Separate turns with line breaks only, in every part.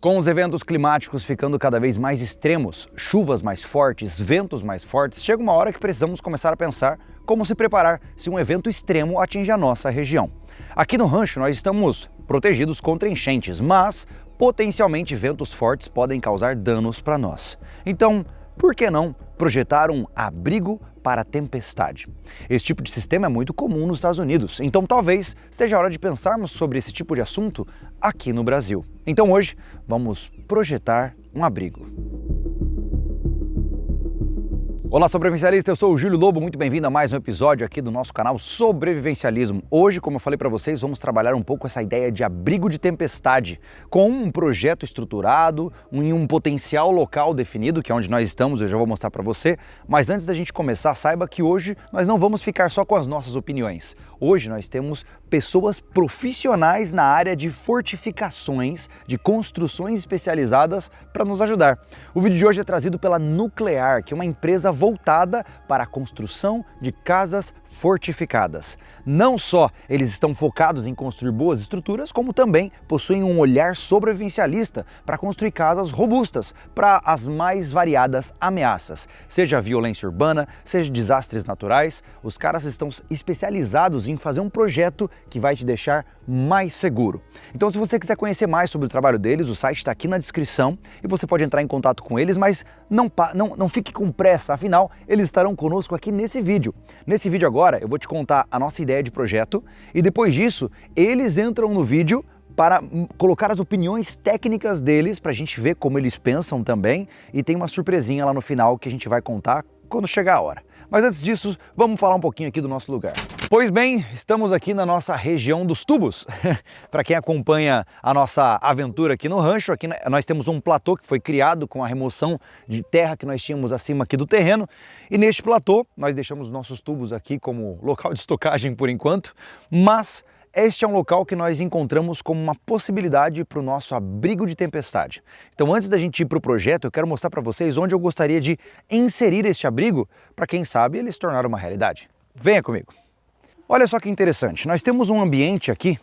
Com os eventos climáticos ficando cada vez mais extremos, chuvas mais fortes, ventos mais fortes, chega uma hora que precisamos começar a pensar como se preparar se um evento extremo atinge a nossa região. Aqui no rancho nós estamos protegidos contra enchentes, mas potencialmente ventos fortes podem causar danos para nós. Então, por que não projetar um abrigo para tempestade? Esse tipo de sistema é muito comum nos Estados Unidos, então talvez seja a hora de pensarmos sobre esse tipo de assunto aqui no Brasil. Então hoje vamos projetar um abrigo. Olá, sobrevivencialista, eu sou o Júlio Lobo, muito bem-vindo a mais um episódio aqui do nosso canal Sobrevivencialismo. Hoje, como eu falei para vocês, vamos trabalhar um pouco essa ideia de abrigo de tempestade, com um projeto estruturado, em um potencial local definido, que é onde nós estamos, eu já vou mostrar para você. Mas antes da gente começar, saiba que hoje nós não vamos ficar só com as nossas opiniões. Hoje nós temos pessoas profissionais na área de fortificações, de construções especializadas para nos ajudar. O vídeo de hoje é trazido pela Nuclear, que é uma empresa voltada para a construção de casas fortificadas. Não só eles estão focados em construir boas estruturas, como também possuem um olhar sobrevivencialista para construir casas robustas para as mais variadas ameaças, seja violência urbana, seja desastres naturais. Os caras estão especializados em fazer um projeto que vai te deixar mais seguro. Então, se você quiser conhecer mais sobre o trabalho deles, o site está aqui na descrição e você pode entrar em contato com eles, mas não fique com pressa, afinal, eles estarão conosco aqui nesse vídeo. Nesse vídeo agora, eu vou te contar a nossa ideia de projeto e depois disso, eles entram no vídeo para colocar as opiniões técnicas deles, para a gente ver como eles pensam também, e tem uma surpresinha lá no final que a gente vai contar quando chegar a hora. Mas antes disso, vamos falar um pouquinho aqui do nosso lugar. Pois bem, estamos aqui na nossa região dos tubos. Para quem acompanha a nossa aventura aqui no rancho, aqui nós temos um platô que foi criado com a remoção de terra que nós tínhamos acima aqui do terreno. E neste platô, nós deixamos nossos tubos aqui como local de estocagem por enquanto, mas este é um local que nós encontramos como uma possibilidade para o nosso abrigo de tempestade. Então, antes da gente ir para o projeto, eu quero mostrar para vocês onde eu gostaria de inserir este abrigo para, quem sabe, ele se tornar uma realidade. Venha comigo! Olha só que interessante, nós temos um ambiente aqui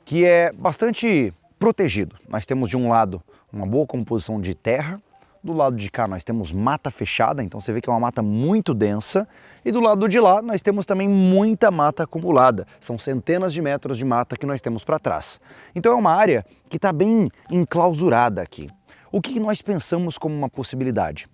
que é bastante protegido. Nós temos de um lado uma boa composição de terra, do lado de cá nós temos mata fechada, então você vê que é uma mata muito densa, e do lado de lá nós temos também muita mata acumulada. São centenas de metros de mata que nós temos para trás. Então é uma área que está bem enclausurada aqui. O que nós pensamos como uma possibilidade?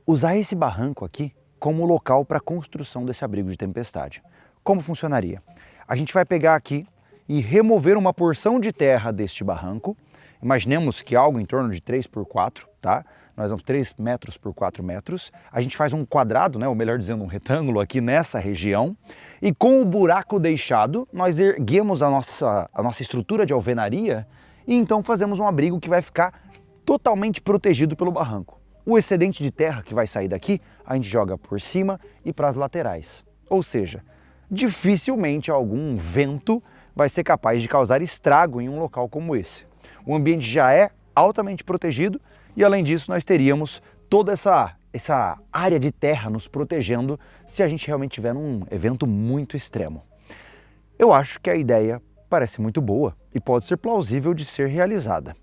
Usar esse barranco aqui como local para a construção desse abrigo de tempestade. Como funcionaria? A gente vai pegar aqui e remover uma porção de terra deste barranco. Imaginemos que algo em torno de 3 por 4, tá? Nós vamos 3 metros por 4 metros. A gente faz um quadrado, né? Ou melhor dizendo, um retângulo aqui nessa região. E com o buraco deixado, nós erguemos a nossa estrutura de alvenaria e então fazemos um abrigo que vai ficar totalmente protegido pelo barranco. O excedente de terra que vai sair daqui, a gente joga por cima e para as laterais. Ou seja, dificilmente algum vento vai ser capaz de causar estrago em um local como esse. O ambiente já é altamente protegido e, além disso, nós teríamos toda essa área de terra nos protegendo se a gente realmente tiver um evento muito extremo. Eu acho que a ideia parece muito boa e pode ser plausível de ser realizada.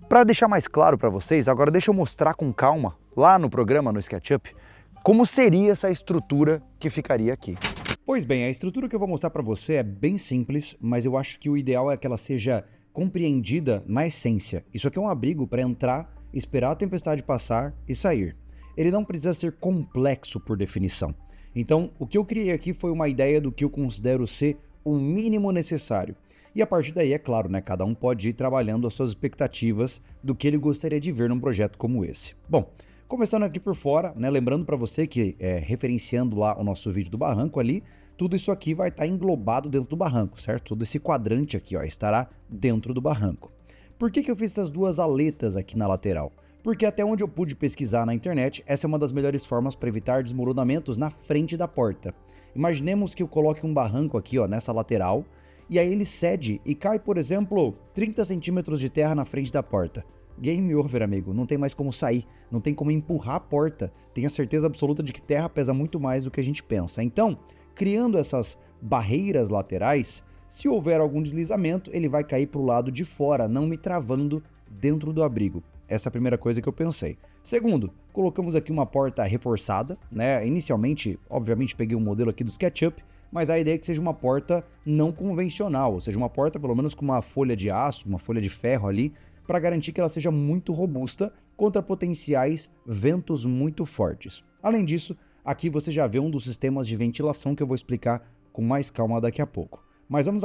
Para deixar mais claro para vocês, agora deixa eu mostrar com calma, lá no programa, no SketchUp, como seria essa estrutura que ficaria aqui.
Pois bem, a estrutura que eu vou mostrar para você é bem simples, mas eu acho que o ideal é que ela seja compreendida na essência. Isso aqui é um abrigo para entrar, esperar a tempestade passar e sair. Ele não precisa ser complexo por definição. Então, o que eu criei aqui foi uma ideia do que eu considero ser o mínimo necessário. E a partir daí, é claro, né, cada um pode ir trabalhando as suas expectativas do que ele gostaria de ver num projeto como esse. Bom, começando aqui por fora, né, lembrando para você que, referenciando lá o nosso vídeo do barranco ali, tudo isso aqui vai estar englobado dentro do barranco, certo? Todo esse quadrante aqui, ó, estará dentro do barranco. Por que eu fiz essas duas aletas aqui na lateral? Porque até onde eu pude pesquisar na internet, essa é uma das melhores formas para evitar desmoronamentos na frente da porta. Imaginemos que eu coloque um barranco aqui, ó, nessa lateral, e aí ele cede e cai, por exemplo, 30 centímetros de terra na frente da porta. Game over, amigo, não tem mais como sair, não tem como empurrar a porta, tenha certeza absoluta de que terra pesa muito mais do que a gente pensa. Então, criando essas barreiras laterais, se houver algum deslizamento, ele vai cair para o lado de fora, não me travando dentro do abrigo. Essa é a primeira coisa que eu pensei. Segundo, colocamos aqui uma porta reforçada, né? Inicialmente, obviamente, peguei um modelo aqui do SketchUp, mas a ideia é que seja uma porta não convencional, ou seja, uma porta pelo menos com uma folha de aço, uma folha de ferro ali, para garantir que ela seja muito robusta contra potenciais ventos muito fortes. Além disso, aqui você já vê um dos sistemas de ventilação que eu vou explicar com mais calma daqui a pouco. Mas vamos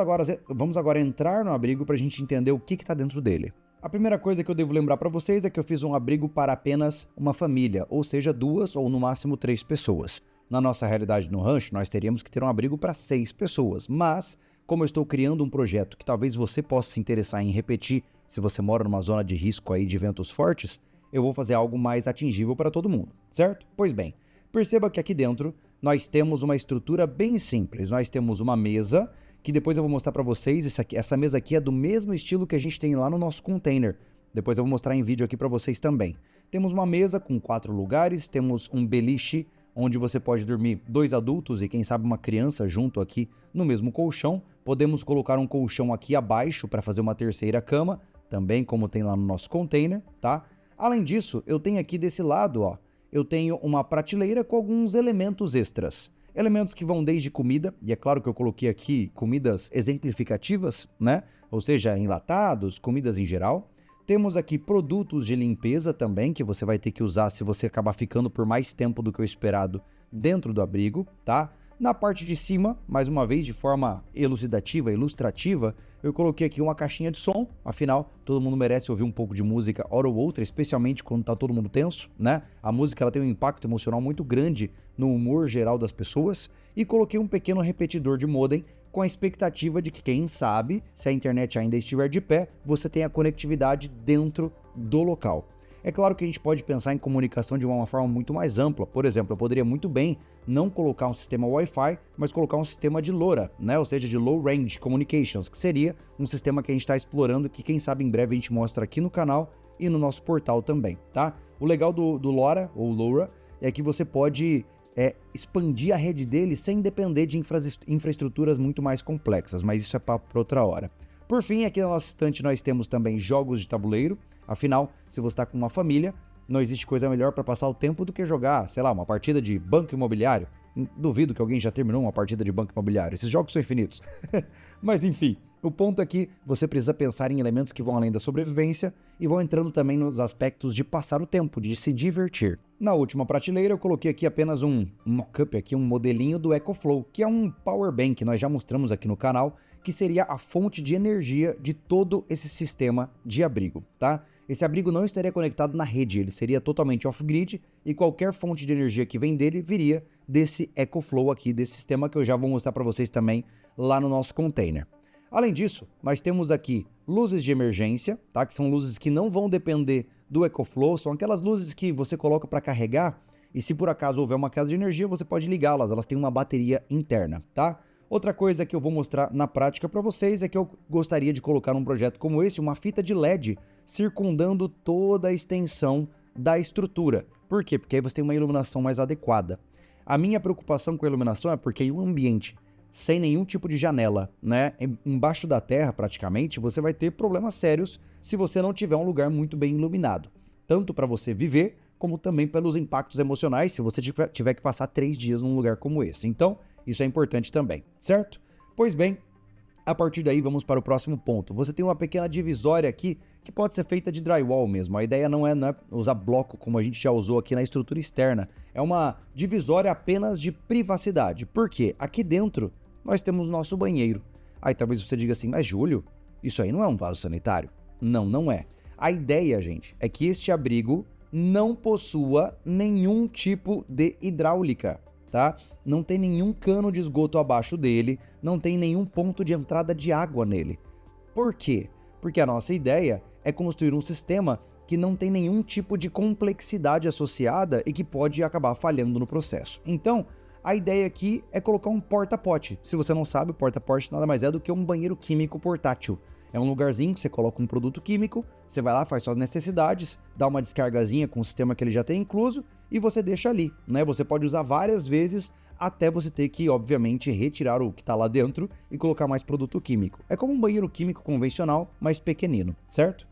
agora entrar no abrigo para a gente entender o que está dentro dele. A primeira coisa que eu devo lembrar para vocês é que eu fiz um abrigo para apenas uma família, ou seja, 2 ou no máximo 3 pessoas. Na nossa realidade no rancho, nós teríamos que ter um abrigo para 6 pessoas, mas como eu estou criando um projeto que talvez você possa se interessar em repetir se você mora numa zona de risco aí de ventos fortes, eu vou fazer algo mais atingível para todo mundo, certo? Pois bem, perceba que aqui dentro nós temos uma estrutura bem simples. Nós temos uma mesa, que depois eu vou mostrar para vocês. Essa mesa aqui é do mesmo estilo que a gente tem lá no nosso container. Depois eu vou mostrar em vídeo aqui para vocês também. Temos uma mesa com 4 lugares, temos um beliche, onde você pode dormir 2 adultos e quem sabe uma criança junto aqui no mesmo colchão. Podemos colocar um colchão aqui abaixo para fazer uma terceira cama, também como tem lá no nosso container, tá? Além disso, eu tenho aqui desse lado, ó, eu tenho uma prateleira com alguns elementos extras. Elementos que vão desde comida, e é claro que eu coloquei aqui comidas exemplificativas, né? Ou seja, enlatados, comidas em geral. Temos aqui produtos de limpeza também, que você vai ter que usar se você acabar ficando por mais tempo do que o esperado dentro do abrigo, tá? Na parte de cima, mais uma vez, de forma elucidativa, ilustrativa, eu coloquei aqui uma caixinha de som. Afinal, todo mundo merece ouvir um pouco de música hora ou outra, especialmente quando tá todo mundo tenso, né? A música ela tem um impacto emocional muito grande no humor geral das pessoas. E coloquei um pequeno repetidor de modem com a expectativa de que, quem sabe, se a internet ainda estiver de pé, você tenha conectividade dentro do local. É claro que a gente pode pensar em comunicação de uma forma muito mais ampla. Por exemplo, eu poderia muito bem não colocar um sistema Wi-Fi, mas colocar um sistema de LoRa, né? Ou seja, de Low Range Communications, que seria um sistema que a gente está explorando, que quem sabe em breve a gente mostra aqui no canal e no nosso portal também, tá? O legal do LoRa, ou LoRa, é que você pode expandir a rede dele sem depender de infraestruturas muito mais complexas, mas isso é papo para outra hora. Por fim, aqui na nossa estante nós temos também jogos de tabuleiro. Afinal, se você está com uma família, não existe coisa melhor para passar o tempo do que jogar, sei lá, uma partida de banco imobiliário. Duvido que alguém já terminou uma partida de banco imobiliário. Esses jogos são infinitos. Mas enfim, o ponto é que você precisa pensar em elementos que vão além da sobrevivência e vão entrando também nos aspectos de passar o tempo, de se divertir. Na última prateleira eu coloquei aqui apenas um mock-up, aqui, um modelinho do EcoFlow, que é um power bank que nós já mostramos aqui no canal, que seria a fonte de energia de todo esse sistema de abrigo, tá? Esse abrigo não estaria conectado na rede, ele seria totalmente off-grid e qualquer fonte de energia que vem dele viria desse EcoFlow aqui, desse sistema que eu já vou mostrar para vocês também lá no nosso container. Além disso, nós temos aqui luzes de emergência, tá? Que são luzes que não vão depender do EcoFlow, são aquelas luzes que você coloca para carregar e se por acaso houver uma queda de energia, você pode ligá-las, elas têm uma bateria interna, tá? Outra coisa que eu vou mostrar na prática para vocês é que eu gostaria de colocar num projeto como esse uma fita de LED circundando toda a extensão da estrutura. Por quê? Porque aí você tem uma iluminação mais adequada. A minha preocupação com a iluminação é porque em um ambiente sem nenhum tipo de janela, né, embaixo da terra praticamente, você vai ter problemas sérios se você não tiver um lugar muito bem iluminado. Tanto para você viver, como também pelos impactos emocionais, se você tiver que passar 3 dias num lugar como esse. Então, isso é importante também, certo? Pois bem, a partir daí vamos para o próximo ponto. Você tem uma pequena divisória aqui que pode ser feita de drywall mesmo. A ideia não é usar bloco como a gente já usou aqui na estrutura externa. É uma divisória apenas de privacidade. Por quê? Aqui dentro nós temos o nosso banheiro. Aí talvez você diga assim, mas Júlio, isso aí não é um vaso sanitário? Não, não é. A ideia, gente, é que este abrigo não possua nenhum tipo de hidráulica, tá? Não tem nenhum cano de esgoto abaixo dele, não tem nenhum ponto de entrada de água nele. Por quê? Porque a nossa ideia é construir um sistema que não tem nenhum tipo de complexidade associada e que pode acabar falhando no processo. Então, a ideia aqui é colocar um porta-pote. Se você não sabe, o porta-pote nada mais é do que um banheiro químico portátil. É um lugarzinho que você coloca um produto químico, você vai lá, faz suas necessidades, dá uma descargazinha com o sistema que ele já tem incluso e você deixa ali, né? Você pode usar várias vezes até você ter que, obviamente, retirar o que está lá dentro e colocar mais produto químico. É como um banheiro químico convencional, mas pequenino, certo?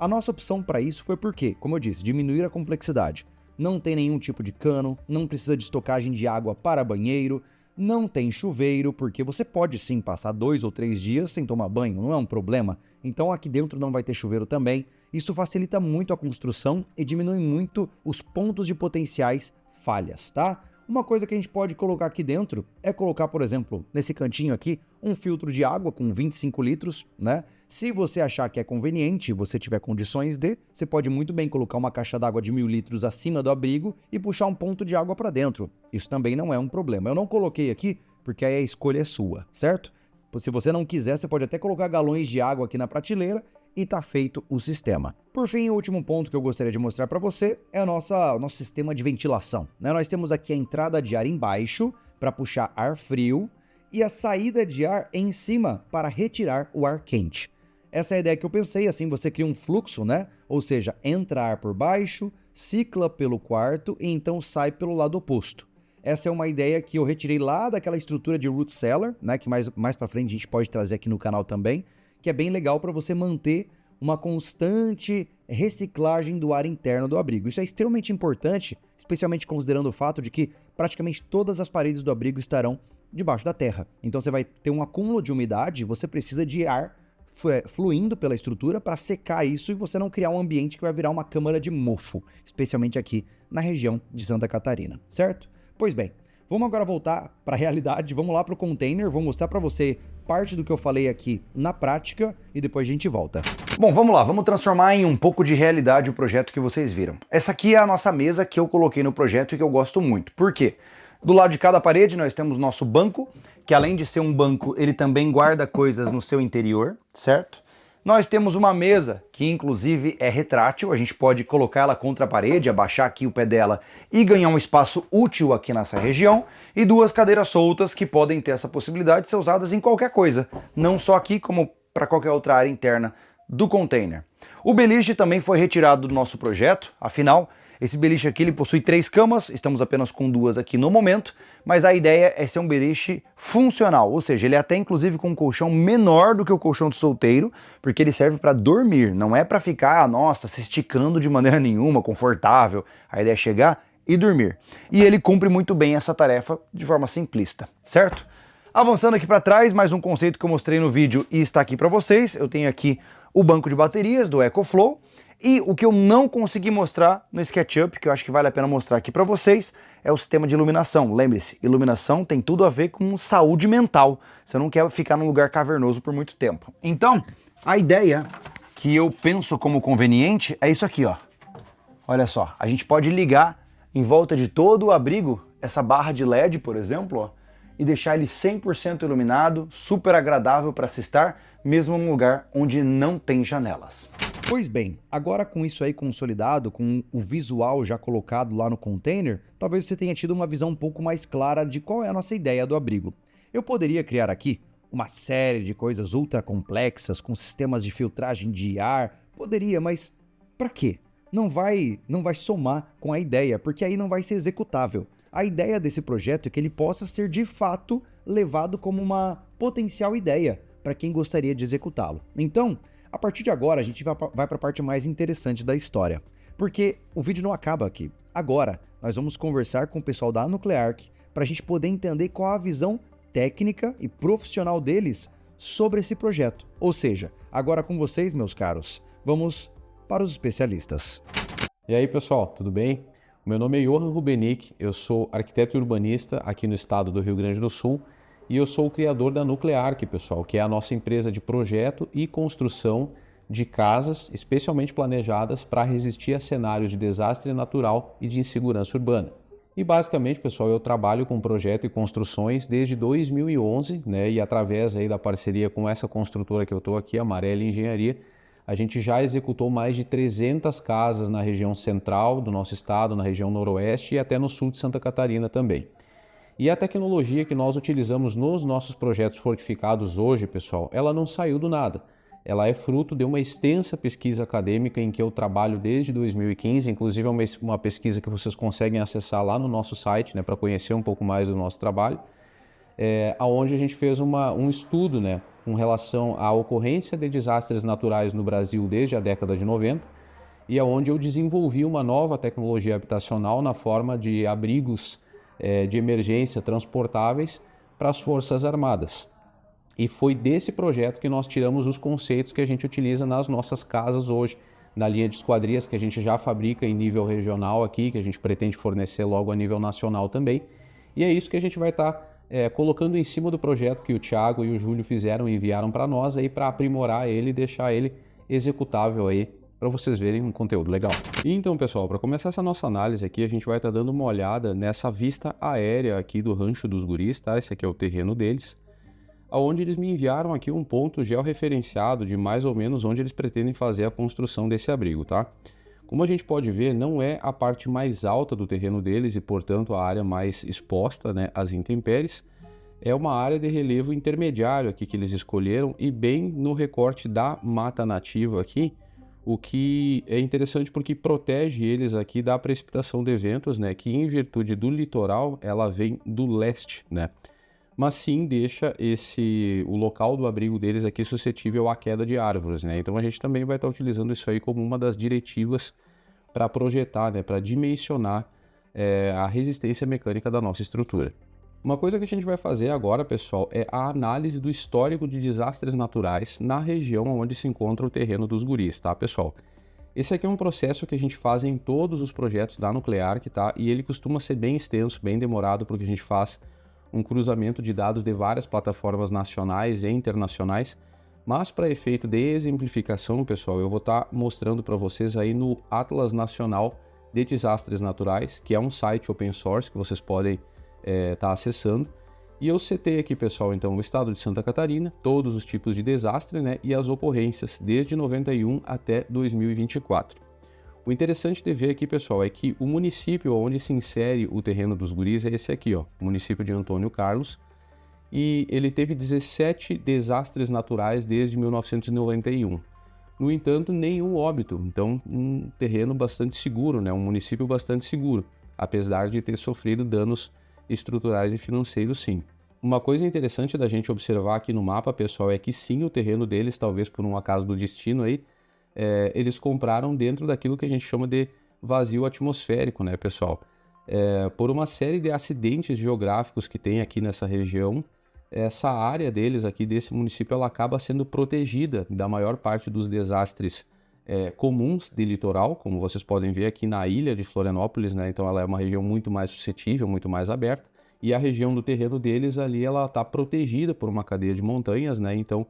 A nossa opção para isso foi porque, como eu disse, diminuir a complexidade. Não tem nenhum tipo de cano, não precisa de estocagem de água para banheiro, não tem chuveiro, porque você pode sim passar 2 ou 3 dias sem tomar banho, não é um problema. Então aqui dentro não vai ter chuveiro também. Isso facilita muito a construção e diminui muito os pontos de potenciais falhas, tá? Uma coisa que a gente pode colocar aqui dentro é colocar, por exemplo, nesse cantinho aqui, um filtro de água com 25 litros, né? Se você achar que é conveniente, você tiver condições de, você pode muito bem colocar uma caixa d'água de 1000 litros acima do abrigo e puxar um ponto de água para dentro. Isso também não é um problema. Eu não coloquei aqui porque aí a escolha é sua, certo? Se você não quiser, você pode até colocar galões de água aqui na prateleira e tá feito o sistema. Por fim, o último ponto que eu gostaria de mostrar para você é o nosso sistema de ventilação, né? Nós temos aqui a entrada de ar embaixo para puxar ar frio e a saída de ar em cima para retirar o ar quente. Essa é a ideia que eu pensei, assim você cria um fluxo, né? Ou seja, entra ar por baixo, cicla pelo quarto e então sai pelo lado oposto. Essa é uma ideia que eu retirei lá daquela estrutura de root cellar, né? Que mais para frente a gente pode trazer aqui no canal também, que é bem legal para você manter uma constante reciclagem do ar interno do abrigo. Isso é extremamente importante, especialmente considerando o fato de que praticamente todas as paredes do abrigo estarão debaixo da terra. Então você vai ter um acúmulo de umidade, você precisa de ar fluindo pela estrutura para secar isso e você não criar um ambiente que vai virar uma câmara de mofo, especialmente aqui na região de Santa Catarina, certo? Pois bem, vamos agora voltar para a realidade, vamos lá para o container, vou mostrar para você parte do que eu falei aqui na prática e depois a gente volta.
Bom, vamos lá, vamos transformar em um pouco de realidade o projeto que vocês viram. Essa aqui é a nossa mesa que eu coloquei no projeto e que eu gosto muito. Por quê? Do lado de cada parede nós temos nosso banco, que além de ser um banco, ele também guarda coisas no seu interior, certo? Nós temos uma mesa que inclusive é retrátil, a gente pode colocar ela contra a parede, abaixar aqui o pé dela e ganhar um espaço útil aqui nessa região, e 2 cadeiras soltas que podem ter essa possibilidade de ser usadas em qualquer coisa, não só aqui como para qualquer outra área interna do container. O beliche também foi retirado do nosso projeto, afinal, esse beliche aqui ele possui 3 camas, estamos apenas com 2 aqui no momento, mas a ideia é ser um beliche funcional, ou seja, ele é até inclusive com um colchão menor do que o colchão do solteiro, porque ele serve para dormir, não é para ficar, nossa, se esticando de maneira nenhuma, confortável. A ideia é chegar e dormir. E ele cumpre muito bem essa tarefa de forma simplista, certo? Avançando aqui para trás, mais um conceito que eu mostrei no vídeo e está aqui para vocês. Eu tenho aqui o banco de baterias do EcoFlow. E o que eu não consegui mostrar no SketchUp, que eu acho que vale a pena mostrar aqui para vocês, é o sistema de iluminação. Lembre-se, iluminação tem tudo a ver com saúde mental. Você não quer ficar num lugar cavernoso por muito tempo. Então, a ideia que eu penso como conveniente é isso aqui, ó. Olha só, a gente pode ligar em volta de todo o abrigo essa barra de LED, por exemplo, ó, e deixar ele 100% iluminado, super agradável para se estar, mesmo num lugar onde não tem janelas.
Pois bem, agora com isso aí consolidado, com o visual já colocado lá no container, talvez você tenha tido uma visão um pouco mais clara de qual é a nossa ideia do abrigo. Eu poderia criar aqui uma série de coisas ultra complexas, com sistemas de filtragem de ar, poderia, mas para quê? Não vai somar com a ideia, porque aí não vai ser executável. A ideia desse projeto é que ele possa ser de fato levado como uma potencial ideia para quem gostaria de executá-lo. Então, a partir de agora, a gente vai para a parte mais interessante da história, porque o vídeo não acaba aqui. Agora, nós vamos conversar com o pessoal da Nucleark para a gente poder entender qual a visão técnica e profissional deles sobre esse projeto. Ou seja, agora com vocês, meus caros, vamos para os especialistas.
E aí, pessoal, tudo bem? Meu nome é Johan Rubenick, eu sou arquiteto e urbanista aqui no estado do Rio Grande do Sul, e eu sou o criador da Nucleark, pessoal, que é a nossa empresa de projeto e construção de casas especialmente planejadas para resistir a cenários de desastre natural e de insegurança urbana. E basicamente, pessoal, eu trabalho com projeto e construções desde 2011, né? E através aí da parceria com essa construtora que eu estou aqui, a Amarela Engenharia, a gente já executou mais de 300 casas na região central do nosso estado, na região noroeste e até no sul de Santa Catarina também. E a tecnologia que nós utilizamos nos nossos projetos fortificados hoje, pessoal, ela não saiu do nada. Ela é fruto de uma extensa pesquisa acadêmica em que eu trabalho desde 2015, inclusive é uma pesquisa que vocês conseguem acessar lá no nosso site, né, para conhecer um pouco mais do nosso trabalho, onde a gente fez um estudo, né, com relação à ocorrência de desastres naturais no Brasil desde a década de 90, e é onde eu desenvolvi uma nova tecnologia habitacional na forma de abrigos de emergência transportáveis para as Forças Armadas. E foi desse projeto que nós tiramos os conceitos que a gente utiliza nas nossas casas hoje, na linha de esquadrias que a gente já fabrica em nível regional aqui, que a gente pretende fornecer logo a nível nacional também. E é isso que a gente vai estar colocando em cima do projeto que o Thiago e o Júlio fizeram e enviaram para nós aí para aprimorar ele e deixar ele executável aí para vocês verem um conteúdo legal. E então, pessoal, para começar essa nossa análise aqui, a gente vai estar dando uma olhada nessa vista aérea aqui do Rancho dos Guris, tá? Esse aqui é o terreno deles, onde eles me enviaram aqui um ponto georreferenciado de mais ou menos onde eles pretendem fazer a construção desse abrigo, tá? Como a gente pode ver, não é a parte mais alta do terreno deles e, portanto, a área mais exposta, né, às intempéries. É uma área de relevo intermediário aqui que eles escolheram e bem no recorte da mata nativa aqui, o que é interessante porque protege eles aqui da precipitação de ventos, né, que em virtude do litoral ela vem do leste, né? Mas sim deixa o local do abrigo deles aqui suscetível à queda de árvores, né? Então a gente também vai estar utilizando isso aí como uma das diretivas para projetar, né, para dimensionar a resistência mecânica da nossa estrutura. Uma coisa que a gente vai fazer agora, pessoal, é a análise do histórico de desastres naturais na região onde se encontra o terreno dos guris, tá, pessoal? Esse aqui é um processo que a gente faz em todos os projetos da Nuclearc, tá? E ele costuma ser bem extenso, bem demorado, porque a gente faz um cruzamento de dados de várias plataformas nacionais e internacionais, mas para efeito de exemplificação, pessoal, eu vou estar mostrando para vocês aí no Atlas Nacional de Desastres Naturais, que é um site open source que vocês podem estar acessando. E eu setei aqui, pessoal, então o estado de Santa Catarina, todos os tipos de desastre, né, e as ocorrências desde 91 até 2024. O interessante de ver aqui, pessoal, é que o município onde se insere o terreno dos guris é esse aqui, ó, o município de Antônio Carlos, e ele teve 17 desastres naturais desde 1991. No entanto, nenhum óbito, então um terreno bastante seguro, né, um município bastante seguro, apesar de ter sofrido danos estruturais e financeiros, sim. Uma coisa interessante da gente observar aqui no mapa, pessoal, é que sim, o terreno deles, talvez por um acaso do destino aí, eles compraram dentro daquilo que a gente chama de vazio atmosférico, né, pessoal? Por uma série de acidentes geográficos que tem aqui nessa região, essa área deles aqui, desse município, ela acaba sendo protegida da maior parte dos desastres comuns de litoral, como vocês podem ver aqui na ilha de Florianópolis, né? Então ela é uma região muito mais suscetível, muito mais aberta, e a região do terreno deles ali, ela está protegida por uma cadeia de montanhas, né? Então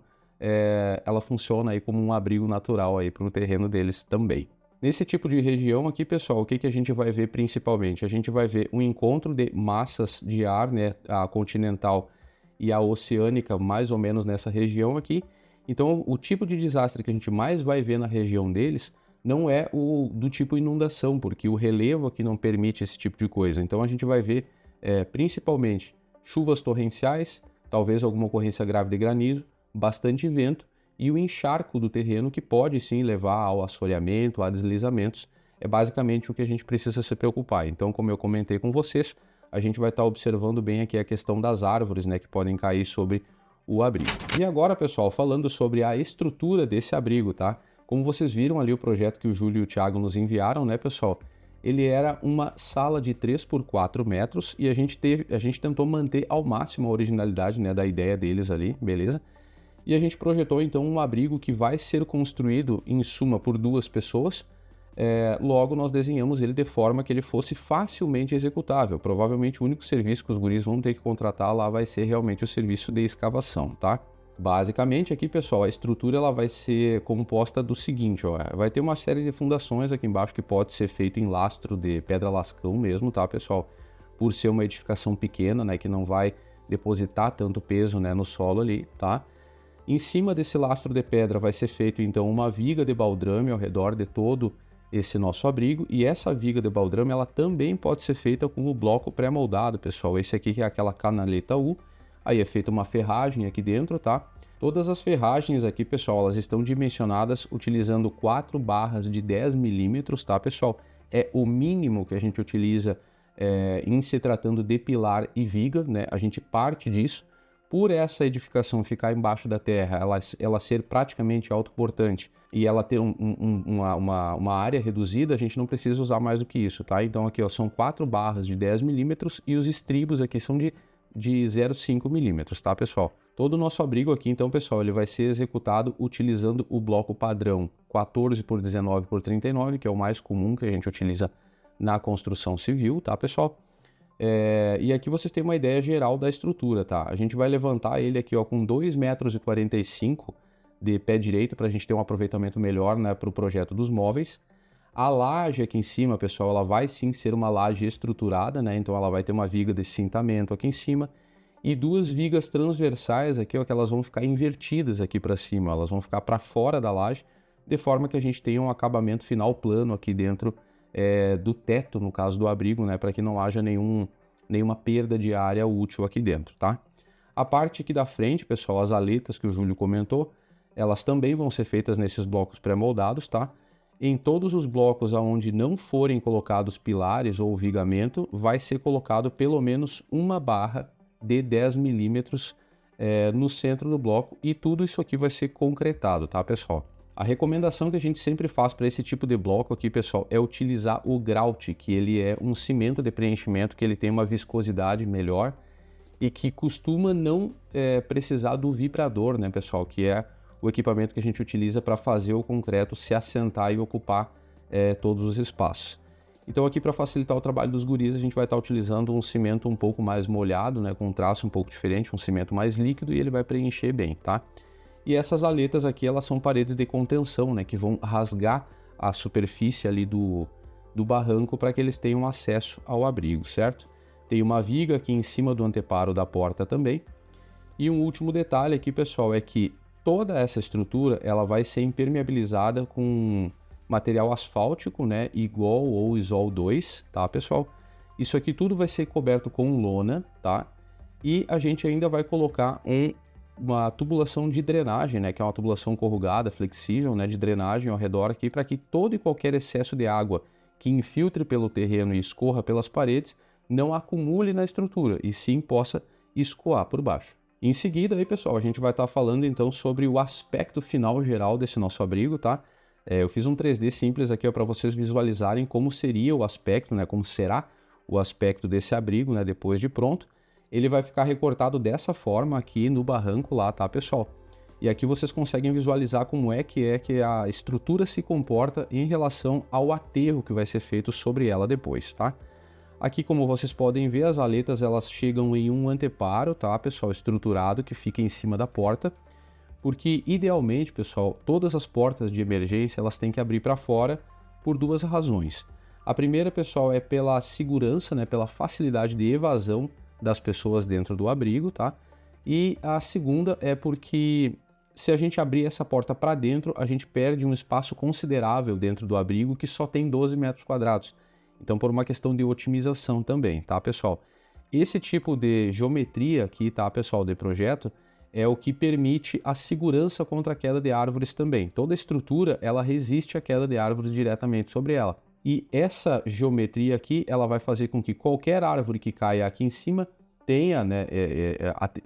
ela funciona aí como um abrigo natural aí para o terreno deles também. Nesse tipo de região aqui, pessoal, o que a gente vai ver principalmente? A gente vai ver um encontro de massas de ar, né? A continental e a oceânica, mais ou menos nessa região aqui. Então, o tipo de desastre que a gente mais vai ver na região deles não é o do tipo inundação, porque o relevo aqui não permite esse tipo de coisa. Então, a gente vai ver principalmente chuvas torrenciais, talvez alguma ocorrência grave de granizo, bastante vento e o encharco do terreno, que pode sim levar ao assoreamento, a deslizamentos. É basicamente o que a gente precisa se preocupar. Então, como eu comentei com vocês, a gente vai estar observando bem aqui a questão das árvores, né, que podem cair sobre o abrigo. E agora, pessoal, falando sobre a estrutura desse abrigo, tá? Como vocês viram ali o projeto que o Júlio e o Thiago nos enviaram, né, pessoal? Ele era uma sala de 3 por 4 metros e a gente tentou manter ao máximo a originalidade, né, da ideia deles ali, beleza? E a gente projetou então um abrigo que vai ser construído em suma por 2 pessoas. Logo nós desenhamos ele de forma que ele fosse facilmente executável. Provavelmente o único serviço que os guris vão ter que contratar lá vai ser realmente o serviço de escavação, tá? Basicamente aqui, pessoal, a estrutura ela vai ser composta do seguinte, ó, vai ter uma série de fundações aqui embaixo que pode ser feito em lastro de pedra lascão mesmo, tá, pessoal? Por ser uma edificação pequena, né, que não vai depositar tanto peso, né, no solo ali, tá? Em cima desse lastro de pedra vai ser feito então uma viga de baldrame ao redor de todo esse nosso abrigo, e essa viga de baldrame ela também pode ser feita com o bloco pré-moldado, pessoal. Esse aqui que é aquela canaleta U, aí é feita uma ferragem aqui dentro, tá? Todas as ferragens aqui, pessoal, elas estão dimensionadas utilizando 4 barras de 10 milímetros, tá, pessoal? É o mínimo que a gente utiliza em se tratando de pilar e viga, né? A gente parte disso, por essa edificação ficar embaixo da terra, ela ser praticamente autoportante e ela ter uma área reduzida, a gente não precisa usar mais do que isso, tá? Então aqui ó, são 4 barras de 10 milímetros e os estribos aqui são de 0,5 milímetros, tá, pessoal? Todo o nosso abrigo aqui, então, pessoal, ele vai ser executado utilizando o bloco padrão 14 por 19 por 39, que é o mais comum que a gente utiliza na construção civil, tá, pessoal? E aqui vocês têm uma ideia geral da estrutura, tá? A gente vai levantar ele aqui ó, com 2,45 metros de pé direito para a gente ter um aproveitamento melhor, né, para o projeto dos móveis. A laje aqui em cima, pessoal, ela vai sim ser uma laje estruturada, né? Então ela vai ter uma viga de cintamento aqui em cima e 2 vigas transversais aqui, ó, que elas vão ficar invertidas aqui para cima, elas vão ficar para fora da laje, de forma que a gente tenha um acabamento final plano aqui dentro do teto, no caso do abrigo, né, para que não haja nenhuma perda de área útil aqui dentro, tá? A parte aqui da frente, pessoal, as aletas que o Júlio comentou, elas também vão ser feitas nesses blocos pré-moldados, tá? Em todos os blocos onde não forem colocados pilares ou vigamento, vai ser colocado pelo menos uma barra de 10 milímetros no centro do bloco e tudo isso aqui vai ser concretado, tá, pessoal? A recomendação que a gente sempre faz para esse tipo de bloco aqui, pessoal, é utilizar o grout, que ele é um cimento de preenchimento que ele tem uma viscosidade melhor e que costuma não precisar do vibrador, né, pessoal, que é o equipamento que a gente utiliza para fazer o concreto se assentar e ocupar todos os espaços. Então aqui para facilitar o trabalho dos guris, a gente vai estar utilizando um cimento um pouco mais molhado, né, com um traço um pouco diferente, um cimento mais líquido e ele vai preencher bem, tá? E essas aletas aqui, elas são paredes de contenção, né, que vão rasgar a superfície ali do barranco para que eles tenham acesso ao abrigo, certo? Tem uma viga aqui em cima do anteparo da porta também. E um último detalhe aqui, pessoal, é que toda essa estrutura, ela vai ser impermeabilizada com material asfáltico, né, Igol ou Isol 2, tá, pessoal? Isso aqui tudo vai ser coberto com lona, tá? E a gente ainda vai colocar uma tubulação de drenagem, né, que é uma tubulação corrugada, flexível, né, de drenagem ao redor aqui, para que todo e qualquer excesso de água que infiltre pelo terreno e escorra pelas paredes não acumule na estrutura, e sim possa escoar por baixo. Em seguida, aí, pessoal, a gente vai estar falando então sobre o aspecto final geral desse nosso abrigo, tá? Eu fiz um 3D simples aqui para vocês visualizarem como seria o aspecto, né, como será o aspecto desse abrigo, né, depois de pronto. Ele vai ficar recortado dessa forma aqui no barranco lá, tá, pessoal? E aqui vocês conseguem visualizar como é que a estrutura se comporta em relação ao aterro que vai ser feito sobre ela depois, tá? Aqui, como vocês podem ver, as aletas elas chegam em um anteparo, tá, pessoal, estruturado que fica em cima da porta, porque idealmente, pessoal, todas as portas de emergência elas têm que abrir para fora por 2 razões. A primeira, pessoal, é pela segurança, né, pela facilidade de evasão das pessoas dentro do abrigo, tá? E a segunda é porque se a gente abrir essa porta para dentro, a gente perde um espaço considerável dentro do abrigo que só tem 12 metros quadrados. Então, por uma questão de otimização também, tá, pessoal? Esse tipo de geometria aqui, tá, pessoal, de projeto, é o que permite a segurança contra a queda de árvores também. Toda a estrutura, ela resiste à queda de árvores diretamente sobre ela. E essa geometria aqui, ela vai fazer com que qualquer árvore que caia aqui em cima tenha, né,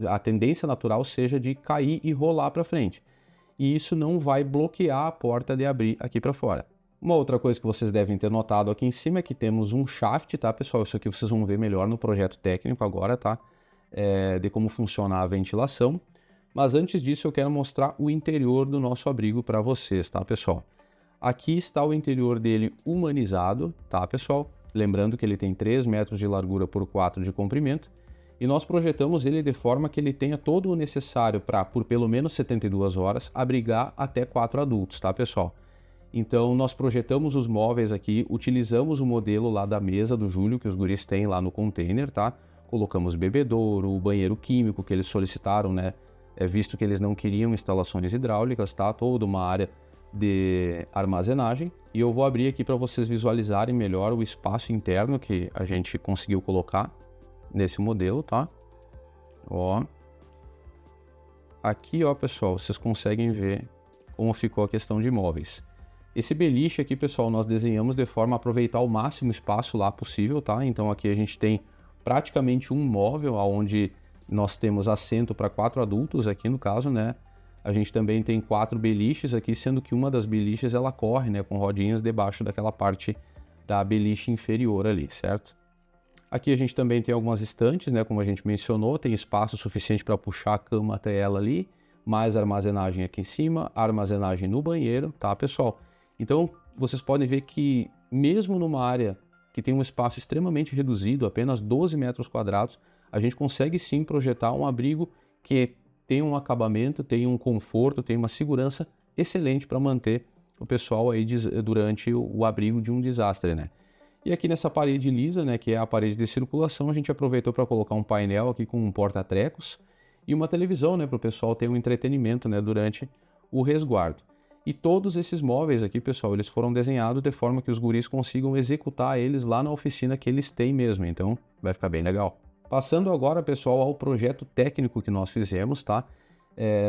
a tendência natural seja de cair e rolar para frente. E isso não vai bloquear a porta de abrir aqui para fora. Uma outra coisa que vocês devem ter notado aqui em cima é que temos um shaft, tá, pessoal? Isso aqui vocês vão ver melhor no projeto técnico agora, tá? De como funciona a ventilação. Mas antes disso eu quero mostrar o interior do nosso abrigo para vocês, tá, pessoal? Aqui está o interior dele humanizado, tá, pessoal? Lembrando que ele tem 3 metros de largura por 4 de comprimento. E nós projetamos ele de forma que ele tenha todo o necessário para, por pelo menos 72 horas, abrigar até 4 adultos, tá, pessoal? Então nós projetamos os móveis aqui, utilizamos o modelo lá da mesa do Júlio, que os guris têm lá no container, tá? Colocamos bebedouro, o banheiro químico que eles solicitaram, né? Visto que eles não queriam instalações hidráulicas, tá? Toda uma área de armazenagem. E eu vou abrir aqui para vocês visualizarem melhor o espaço interno que a gente conseguiu colocar nesse modelo, tá? Ó. Aqui, ó, pessoal, vocês conseguem ver como ficou a questão de móveis. Esse beliche aqui, pessoal, nós desenhamos de forma a aproveitar o máximo espaço lá possível, tá? Então aqui a gente tem praticamente um móvel onde Nós temos assento para 4 adultos aqui no caso, né? A gente também tem 4 beliches aqui, sendo que uma das beliches ela corre, né, com rodinhas debaixo daquela parte da beliche inferior ali, certo? Aqui a gente também tem algumas estantes, né, como a gente mencionou, tem espaço suficiente para puxar a cama até ela ali, mais armazenagem aqui em cima, armazenagem no banheiro, tá, pessoal? Então, vocês podem ver que mesmo numa área que tem um espaço extremamente reduzido, apenas 12 metros quadrados, a gente consegue sim projetar um abrigo que tem um acabamento, tem um conforto, tem uma segurança excelente para manter o pessoal aí durante o abrigo de um desastre, né? E aqui nessa parede lisa, né, que é a parede de circulação, a gente aproveitou para colocar um painel aqui com um porta-trecos e uma televisão, né, para o pessoal ter um entretenimento, né, durante o resguardo. E todos esses móveis aqui, pessoal, eles foram desenhados de forma que os guris consigam executar eles lá na oficina que eles têm mesmo, então vai ficar bem legal. Passando agora, pessoal, ao projeto técnico que nós fizemos, tá?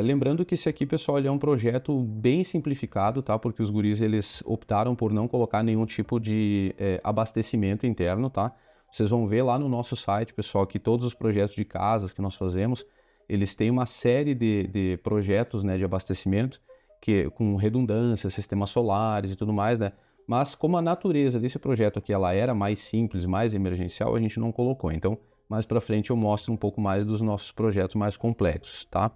Lembrando que esse aqui, pessoal, ele é um projeto bem simplificado, tá? Porque os guris, eles optaram por não colocar nenhum tipo de abastecimento interno, tá? Vocês vão ver lá no nosso site, pessoal, que todos os projetos de casas que nós fazemos, eles têm uma série de projetos, né, de abastecimento, que com redundância, sistemas solares e tudo mais, né? Mas como a natureza desse projeto aqui ela era mais simples, mais emergencial, a gente não colocou. Então, mais para frente eu mostro um pouco mais dos nossos projetos mais complexos, tá?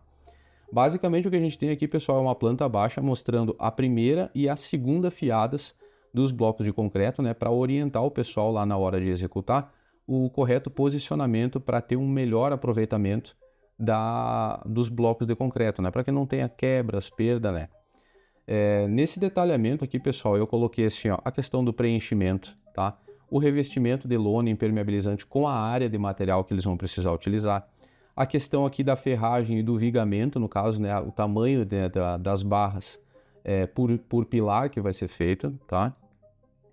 Basicamente o que a gente tem aqui, pessoal, é uma planta baixa mostrando a primeira e a segunda fiadas dos blocos de concreto, né, para orientar o pessoal lá na hora de executar o correto posicionamento para ter um melhor aproveitamento dos blocos de concreto, né, para que não tenha quebras, perda, né. Nesse detalhamento aqui, pessoal, eu coloquei assim, ó, a questão do preenchimento, tá? O revestimento de lona impermeabilizante com a área de material que eles vão precisar utilizar. A questão aqui da ferragem e do vigamento, no caso, né, o tamanho das barras por pilar que vai ser feito, tá?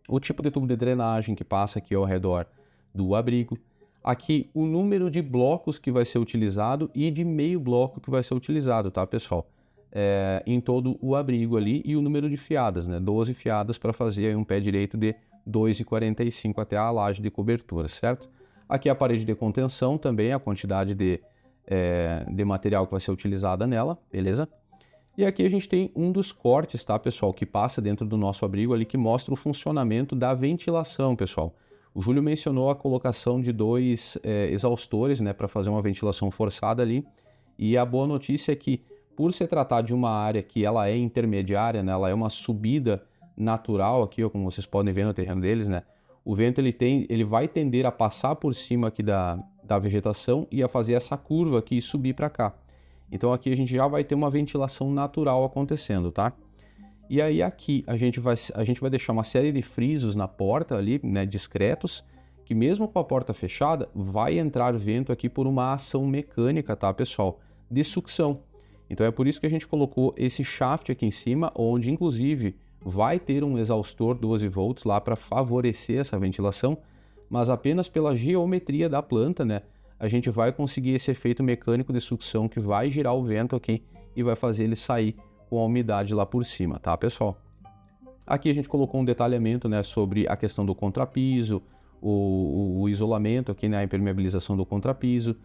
O tipo de tubo de drenagem que passa aqui ao redor do abrigo. Aqui o número de blocos que vai ser utilizado e de meio bloco que vai ser utilizado, tá, pessoal? Em todo o abrigo ali e o número de fiadas, né? 12 fiadas para fazer aí um pé direito de 2,45 até a laje de cobertura, certo? Aqui a parede de contenção também, a quantidade de material que vai ser utilizada nela, beleza? E aqui a gente tem um dos cortes, tá, pessoal, que passa dentro do nosso abrigo ali, que mostra o funcionamento da ventilação, pessoal. O Júlio mencionou a colocação de 2 exaustores, né, para fazer uma ventilação forçada ali. E a boa notícia é que, por se tratar de uma área que ela é intermediária, né, ela é uma subida natural aqui, ó, como vocês podem ver no terreno deles, né? O vento ele vai tender a passar por cima aqui da vegetação e a fazer essa curva aqui e subir para cá. Então aqui a gente já vai ter uma ventilação natural acontecendo, tá? E aí aqui a gente vai deixar uma série de frisos na porta ali, né, discretos, que mesmo com a porta fechada, vai entrar vento aqui por uma ação mecânica, tá, pessoal? De sucção. Então é por isso que a gente colocou esse shaft aqui em cima, onde inclusive vai ter um exaustor 12 volts lá para favorecer essa ventilação, mas apenas pela geometria da planta, né, a gente vai conseguir esse efeito mecânico de sucção que vai girar o vento aqui e vai fazer ele sair com a umidade lá por cima, tá, pessoal? Aqui a gente colocou um detalhamento, né, sobre a questão do contrapiso, o isolamento aqui, né, a impermeabilização do contrapiso,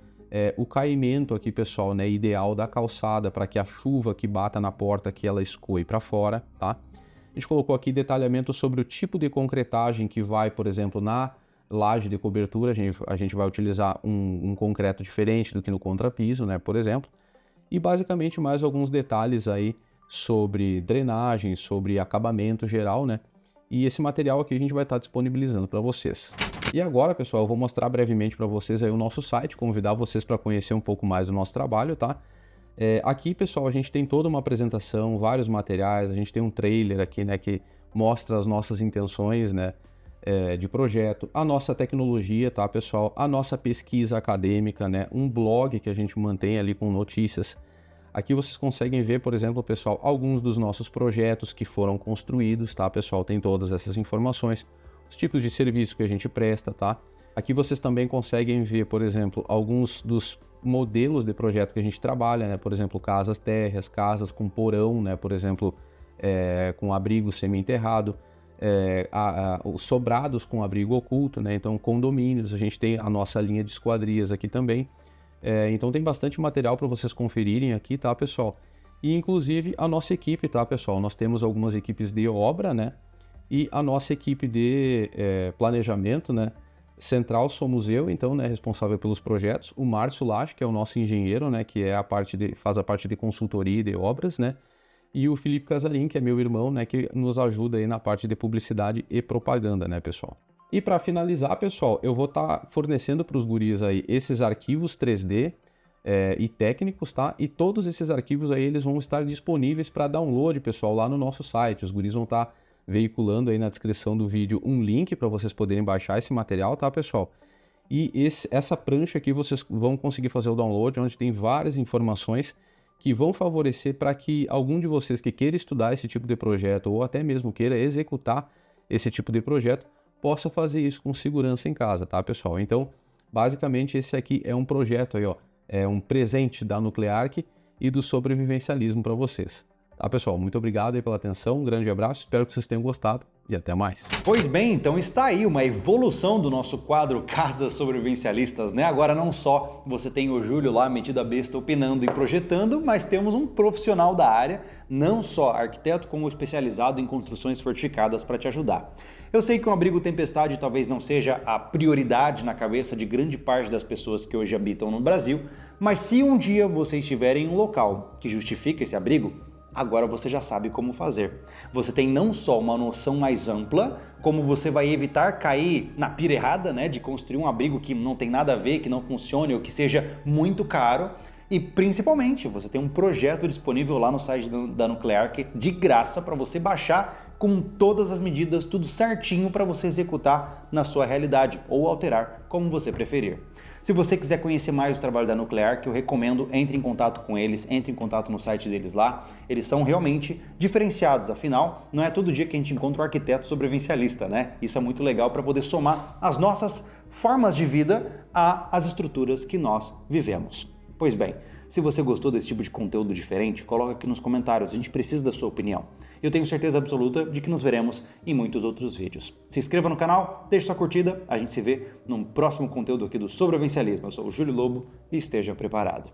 o caimento aqui, pessoal, né, ideal da calçada para que a chuva que bata na porta que ela escoe para fora, tá? A gente colocou aqui detalhamento sobre o tipo de concretagem que vai, por exemplo, na laje de cobertura, a gente vai utilizar um concreto diferente do que no contrapiso, né, por exemplo. E basicamente mais alguns detalhes aí sobre drenagem, sobre acabamento geral, né? E esse material aqui a gente vai estar disponibilizando para vocês. E agora, pessoal, eu vou mostrar brevemente para vocês aí o nosso site, convidar vocês para conhecer um pouco mais do nosso trabalho, tá? Aqui, pessoal, a gente tem toda uma apresentação, vários materiais, a gente tem um trailer aqui, né, que mostra as nossas intenções, né, de projeto, a nossa tecnologia, tá, pessoal, a nossa pesquisa acadêmica, né, um blog que a gente mantém ali com notícias. Aqui vocês conseguem ver, por exemplo, pessoal, alguns dos nossos projetos que foram construídos, tá, pessoal, tem todas essas informações, os tipos de serviço que a gente presta, tá. Aqui vocês também conseguem ver, por exemplo, alguns dos modelos de projeto que a gente trabalha, né? Por exemplo, casas térreas, casas com porão, né? Por exemplo, com abrigo semi-enterrado, os sobrados com abrigo oculto, né? Então, condomínios, a gente tem a nossa linha de esquadrias aqui também. Então tem bastante material para vocês conferirem aqui, tá, pessoal? E inclusive a nossa equipe, tá, pessoal? Nós temos algumas equipes de obra, né? E a nossa equipe de planejamento, né? Central somos eu, então, né, responsável pelos projetos. O Márcio Lache, que é o nosso engenheiro, né? Que é faz a parte de consultoria e de obras, né? E o Felipe Casarim, que é meu irmão, né? Que nos ajuda aí na parte de publicidade e propaganda, né, pessoal? E para finalizar, pessoal, eu vou estar fornecendo para os guris aí esses arquivos 3D e técnicos, tá? E todos esses arquivos aí, eles vão estar disponíveis para download, pessoal, lá no nosso site. Os guris vão estar veiculando aí na descrição do vídeo um link para vocês poderem baixar esse material, tá, pessoal? E essa prancha aqui vocês vão conseguir fazer o download, onde tem várias informações que vão favorecer para que algum de vocês que queira estudar esse tipo de projeto ou até mesmo queira executar esse tipo de projeto, possa fazer isso com segurança em casa, tá, pessoal? Então, basicamente, esse aqui é um projeto aí, ó, é um presente da Nucleark e do sobrevivencialismo para vocês. Tá, pessoal? Muito obrigado aí pela atenção, um grande abraço, espero que vocês tenham gostado e até mais.
Pois bem, então está aí uma evolução do nosso quadro Casas Sobrevivencialistas, né? Agora não só você tem o Júlio lá metido a besta opinando e projetando, mas temos um profissional da área, não só arquiteto, como especializado em construções fortificadas para te ajudar. Eu sei que um abrigo tempestade talvez não seja a prioridade na cabeça de grande parte das pessoas que hoje habitam no Brasil, mas se um dia você estiver em um local que justifica esse abrigo, agora você já sabe como fazer. Você tem não só uma noção mais ampla, como você vai evitar cair na pira errada, né, de construir um abrigo que não tem nada a ver, que não funcione ou que seja muito caro. E principalmente, você tem um projeto disponível lá no site da Nucleark de graça para você baixar com todas as medidas, tudo certinho para você executar na sua realidade ou alterar como você preferir. Se você quiser conhecer mais o trabalho da Nucleark, eu recomendo, entre em contato com eles, entre em contato no site deles lá. Eles são realmente diferenciados, afinal, não é todo dia que a gente encontra um arquiteto sobrevivencialista, né? Isso é muito legal para poder somar as nossas formas de vida às estruturas que nós vivemos. Pois bem, se você gostou desse tipo de conteúdo diferente, coloca aqui nos comentários, a gente precisa da sua opinião. Eu tenho certeza absoluta de que nos veremos em muitos outros vídeos. Se inscreva no canal, deixe sua curtida, a gente se vê num próximo conteúdo aqui do Sobrevivencialismo. Eu sou o Júlio Lobo e esteja preparado.